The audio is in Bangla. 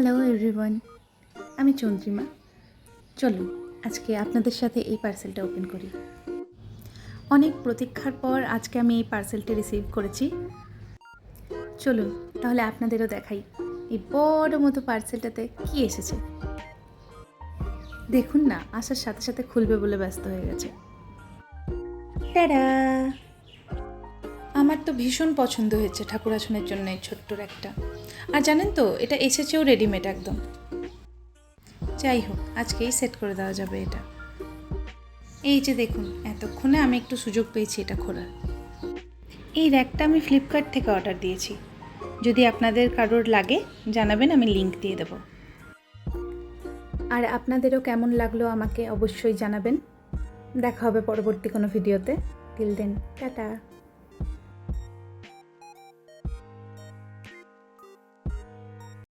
হ্যালো এভরিওয়ান, আমি চন্দ্রিমা। চলুন আজকে আপনাদের সাথে এই পার্সেলটা ওপেন করি। অনেক প্রতীক্ষার পর আজকে আমি এই পার্সেলটি রিসিভ করেছি। চলুন তাহলে আপনাদেরও দেখাই এই বড় মতো পার্সেলটাতে কি এসেছে। দেখুন না, আসার সাথে সাথে খুলবে বলে ব্যস্ত হয়ে গেছে। টাডা! আমার তো ভীষণ পছন্দ হয়েছে ঠাকুর আসনের জন্য এই ছোট্ট একটা। আর জানেন তো, এটা এসেছেও রেডিমেড একদম। যাই হোক, আজকেই সেট করে দেওয়া যাবে এটা। এই যে দেখুন, এতক্ষণে আমি একটু সুযোগ পেয়েছি এটা খোলার। এই র্যাকটা আমি ফ্লিপকার্ট থেকে অর্ডার দিয়েছি। যদি আপনাদের কারোর লাগে জানাবেন, আমি লিংক দিয়ে দেব। আর আপনাদেরও কেমন লাগলো আমাকে অবশ্যই জানাবেন। দেখা হবে পরবর্তী কোনো ভিডিওতে। Till then, tata.